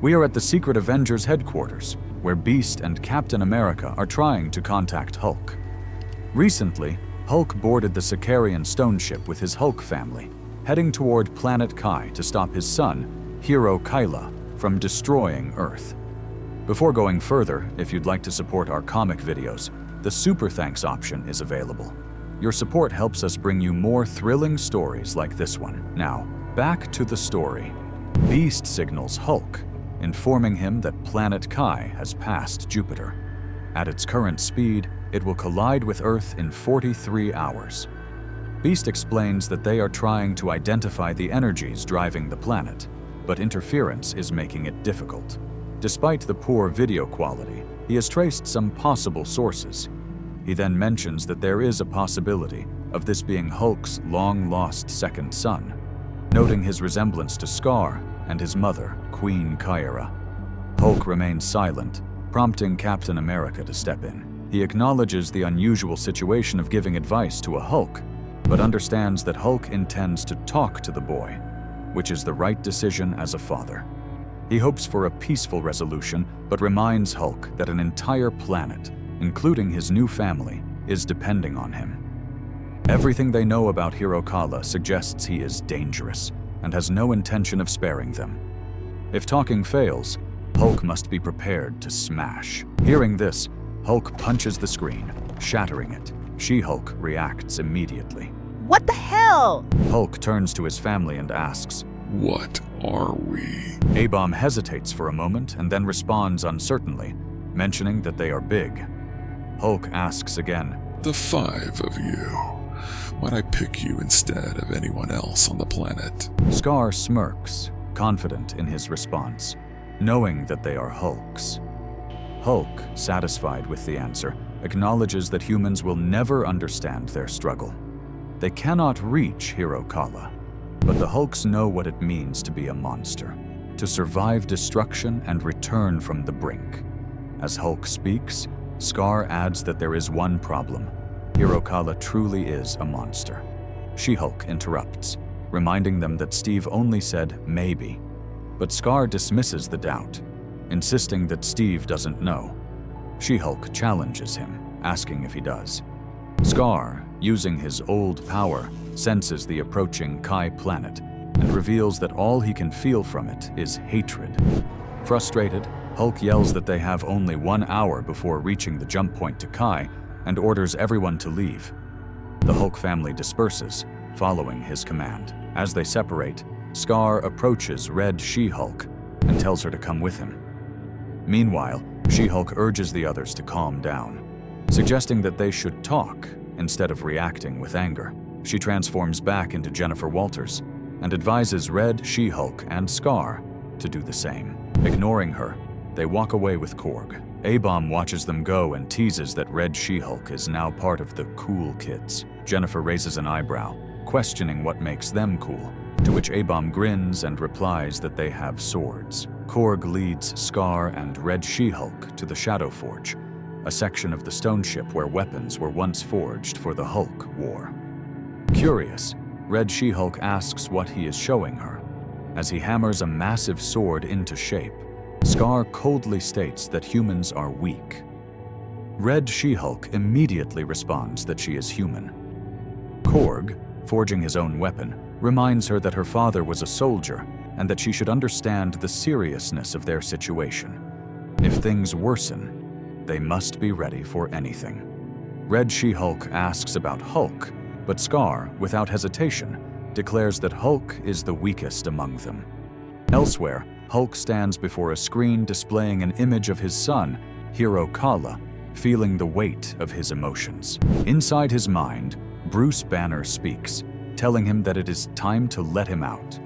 We are at the Secret Avengers headquarters, where Beast and Captain America are trying to contact Hulk. Recently, Hulk boarded the Sicarian stone ship with his Hulk family, heading toward Planet Kai to stop his son, Hiro-Kala, from destroying Earth. Before going further, if you'd like to support our comic videos, the Super Thanks option is available. Your support helps us bring you more thrilling stories like this one. Now, back to the story. Beast signals Hulk, informing him that Planet Kai has passed Jupiter. At its current speed, it will collide with Earth in 43 hours. Beast explains that they are trying to identify the energies driving the planet, but interference is making it difficult. Despite the poor video quality, he has traced some possible sources. He then mentions that there is a possibility of this being Hulk's long-lost second son, noting his resemblance to Scar and his mother, Queen Kyra. Hulk remains silent, prompting Captain America to step in. He acknowledges the unusual situation of giving advice to a Hulk, but understands that Hulk intends to talk to the boy, which is the right decision as a father. He hopes for a peaceful resolution, but reminds Hulk that an entire planet, including his new family, is depending on him. Everything they know about Hiro-Kala suggests he is dangerous and has no intention of sparing them. If talking fails, Hulk must be prepared to smash. Hearing this, Hulk punches the screen, shattering it. She-Hulk reacts immediately. What the hell? Hulk turns to his family and asks, "What are we?" A-Bomb hesitates for a moment and then responds uncertainly, mentioning that they are big. Hulk asks again, "The 5 of you. Why'd I pick you instead of anyone else on the planet?" Scar smirks, confident in his response, knowing that they are Hulks. Hulk, satisfied with the answer, acknowledges that humans will never understand their struggle. They cannot reach Hiro-Kala, but the Hulks know what it means to be a monster, to survive destruction and return from the brink. As Hulk speaks, Scar adds that there is one problem. Hiro-Kala truly is a monster. She-Hulk interrupts, reminding them that Steve only said maybe. But Scar dismisses the doubt, insisting that Steve doesn't know. She-Hulk challenges him, asking if he does. Scar, using his old power, senses the approaching Kai planet and reveals that all he can feel from it is hatred. Frustrated, Hulk yells that they have only 1 hour before reaching the jump point to Kai and orders everyone to leave. The Hulk family disperses, following his command. As they separate, Scar approaches Red She-Hulk and tells her to come with him. Meanwhile, She-Hulk urges the others to calm down, suggesting that they should talk instead of reacting with anger. She transforms back into Jennifer Walters and advises Red She-Hulk and Scar to do the same. Ignoring her, they walk away with Korg. A-Bomb watches them go and teases that Red She-Hulk is now part of the cool kids. Jennifer raises an eyebrow, questioning what makes them cool, to which A-Bomb grins and replies that they have swords. Korg leads Scar and Red She-Hulk to the Shadow Forge, a section of the stone ship where weapons were once forged for the Hulk War. Curious, Red She-Hulk asks what he is showing her. As he hammers a massive sword into shape, Scar coldly states that humans are weak. Red She-Hulk immediately responds that she is human. Korg, forging his own weapon, reminds her that her father was a soldier and that she should understand the seriousness of their situation. If things worsen, they must be ready for anything. Red She-Hulk asks about Hulk, but Scar, without hesitation, declares that Hulk is the weakest among them. Elsewhere, Hulk stands before a screen displaying an image of his son, Hiro-Kala, feeling the weight of his emotions. Inside his mind, Bruce Banner speaks, telling him that it is time to let him out.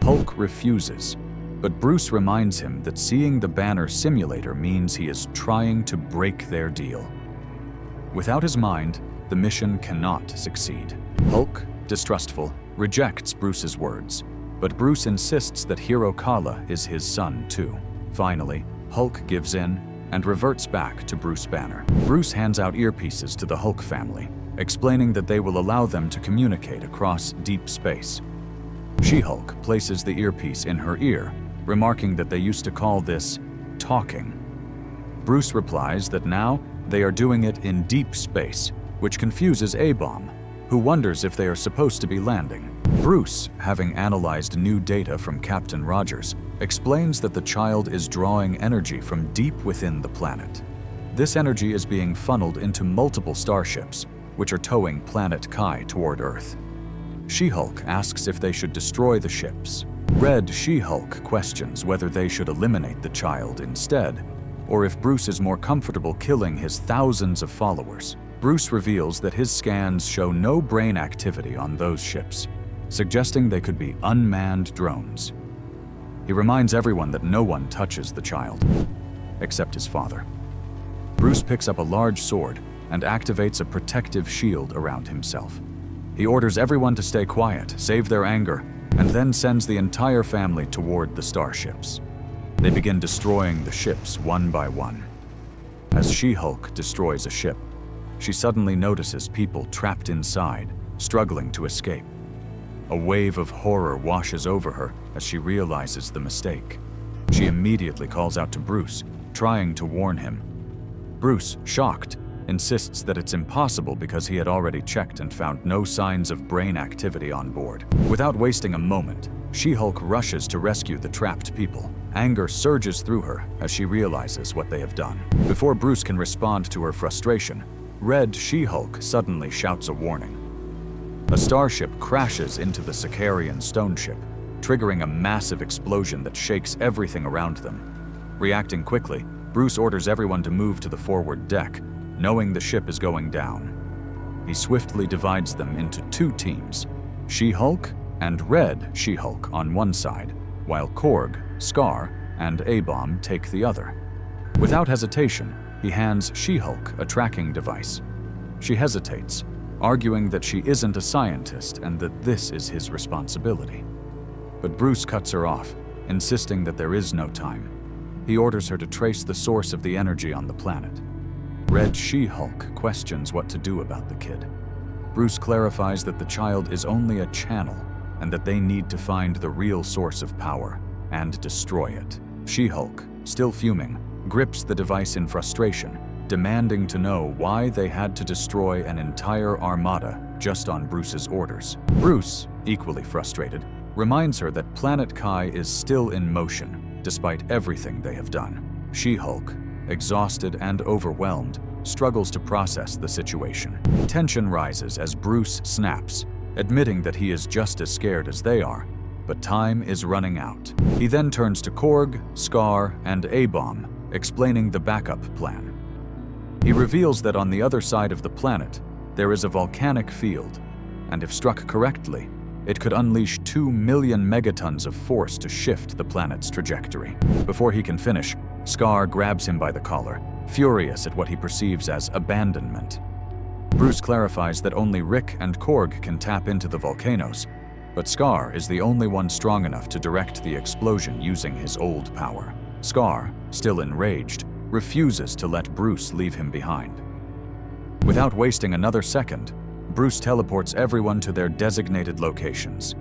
Hulk refuses, but Bruce reminds him that seeing the Banner simulator means he is trying to break their deal. Without his mind, the mission cannot succeed. Hulk, distrustful, rejects Bruce's words, but Bruce insists that Hiro-Kala is his son too. Finally, Hulk gives in and reverts back to Bruce Banner. Bruce hands out earpieces to the Hulk family, explaining that they will allow them to communicate across deep space. She-Hulk places the earpiece in her ear remarking that they used to call this talking. Bruce replies that now they are doing it in deep space, which confuses A-Bomb, who wonders if they are supposed to be landing. Bruce, having analyzed new data from Captain Rogers, explains that the child is drawing energy from deep within the planet. This energy is being funneled into multiple starships, which are towing Planet Kai toward Earth. She-Hulk asks if they should destroy the ships. Red She-Hulk questions whether they should eliminate the child instead, or if Bruce is more comfortable killing his thousands of followers. Bruce reveals that his scans show no brain activity on those ships, suggesting they could be unmanned drones. He reminds everyone that no one touches the child, except his father. Bruce picks up a large sword and activates a protective shield around himself. He orders everyone to stay quiet, save their anger, and then sends the entire family toward the starships. They begin destroying the ships one by one. As She-Hulk destroys a ship, she suddenly notices people trapped inside, struggling to escape. A wave of horror washes over her as she realizes the mistake. She immediately calls out to Bruce, trying to warn him. Bruce, shocked, insists that it's impossible because he had already checked and found no signs of brain activity on board. Without wasting a moment, She-Hulk rushes to rescue the trapped people. Anger surges through her as she realizes what they have done. Before Bruce can respond to her frustration, Red She-Hulk suddenly shouts a warning. A starship crashes into the Sicarian stone ship, triggering a massive explosion that shakes everything around them. Reacting quickly, Bruce orders everyone to move to the forward deck, knowing the ship is going down. He swiftly divides them into two teams, She-Hulk and Red She-Hulk on one side, while Korg, Scar, and A-Bomb take the other. Without hesitation, he hands She-Hulk a tracking device. She hesitates, arguing that she isn't a scientist and that this is his responsibility. But Bruce cuts her off, insisting that there is no time. He orders her to trace the source of the energy on the planet. Red She-Hulk questions what to do about the kid. Bruce clarifies that the child is only a channel and that they need to find the real source of power and destroy it. She-Hulk, still fuming, grips the device in frustration, demanding to know why they had to destroy an entire armada just on Bruce's orders. Bruce, equally frustrated, reminds her that Planet Kai is still in motion, despite everything they have done. She-Hulk, exhausted and overwhelmed, struggles to process the situation. Tension rises as Bruce snaps, admitting that he is just as scared as they are, but time is running out. He then turns to Korg, Scar, and A-Bomb, explaining the backup plan. He reveals that on the other side of the planet, there is a volcanic field, and if struck correctly, it could unleash 2 million megatons of force to shift the planet's trajectory. Before he can finish, Scar grabs him by the collar, furious at what he perceives as abandonment. Bruce clarifies that only Rick and Korg can tap into the volcanoes, but Scar is the only one strong enough to direct the explosion using his old power. Scar, still enraged, refuses to let Bruce leave him behind. Without wasting another second, Bruce teleports everyone to their designated locations.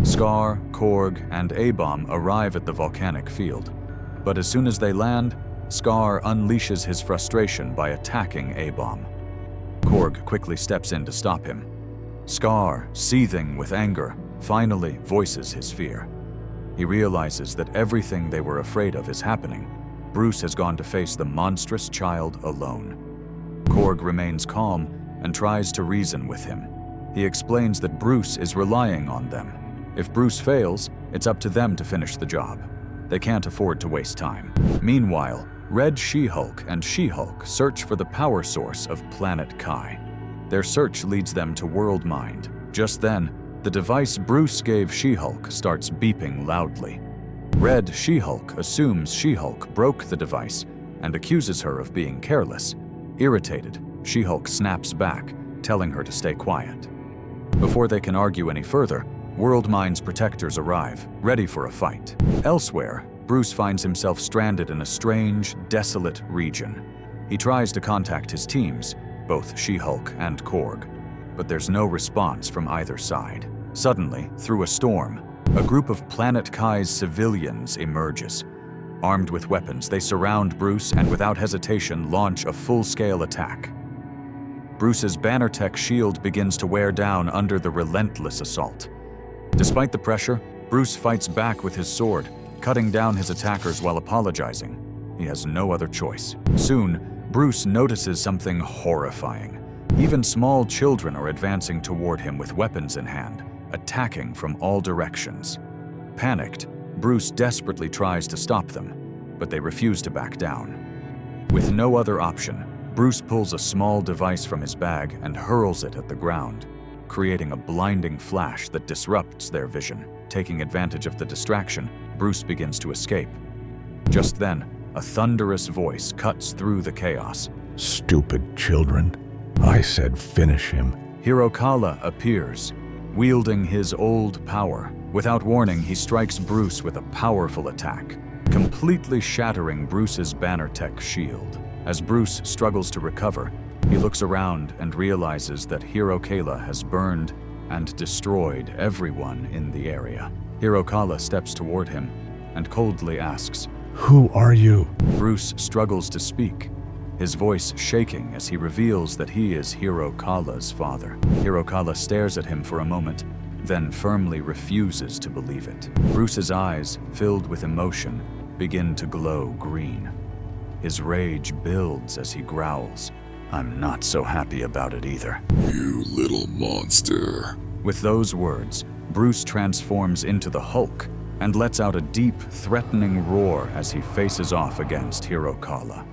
Scar, Korg, and A-Bomb arrive at the volcanic field, but as soon as they land, Scar unleashes his frustration by attacking A-Bomb. Korg quickly steps in to stop him. Scar, seething with anger, finally voices his fear. He realizes that everything they were afraid of is happening. Bruce has gone to face the monstrous child alone. Korg remains calm and tries to reason with him. He explains that Bruce is relying on them. If Bruce fails, it's up to them to finish the job. They can't afford to waste time. Meanwhile, Red She-Hulk and She-Hulk search for the power source of Planet Kai. Their search leads them to World Mind. Just then, the device Bruce gave She-Hulk starts beeping loudly. Red She-Hulk assumes She-Hulk broke the device and accuses her of being careless. Irritated, She-Hulk snaps back, telling her to stay quiet. Before they can argue any further, World Mind's protectors arrive, ready for a fight. Elsewhere, Bruce finds himself stranded in a strange, desolate region. He tries to contact his teams, both She-Hulk and Korg, but there's no response from either side. Suddenly, through a storm, A group of Planet Kai's civilians emerges. Armed with weapons, they surround Bruce and without hesitation launch a full-scale attack. Bruce's Bannertech shield begins to wear down under the relentless assault. Despite the pressure, Bruce fights back with his sword, cutting down his attackers while apologizing. He has no other choice. Soon, Bruce notices something horrifying. Even small children are advancing toward him with weapons in hand, attacking from all directions. Panicked, Bruce desperately tries to stop them, but they refuse to back down. With no other option, Bruce pulls a small device from his bag and hurls it at the ground, creating a blinding flash that disrupts their vision. Taking advantage of the distraction, Bruce begins to escape. Just then, a thunderous voice cuts through the chaos. Stupid children. I said finish him. Hiro-Kala appears, wielding his old power. Without warning, he strikes Bruce with a powerful attack, completely shattering Bruce's Bannertech shield. As Bruce struggles to recover, he looks around and realizes that Hiro-Kala has burned and destroyed everyone in the area. Hiro-Kala steps toward him and coldly asks, Who are you? Bruce struggles to speak, his voice shaking as he reveals that he is Hiro-Kala's father. Hiro-Kala stares at him for a moment, then firmly refuses to believe it. Bruce's eyes, filled with emotion, begin to glow green. His rage builds as he growls, I'm not so happy about it either. You little monster. With those words, Bruce transforms into the Hulk and lets out a deep, threatening roar as he faces off against Hiro-Kala.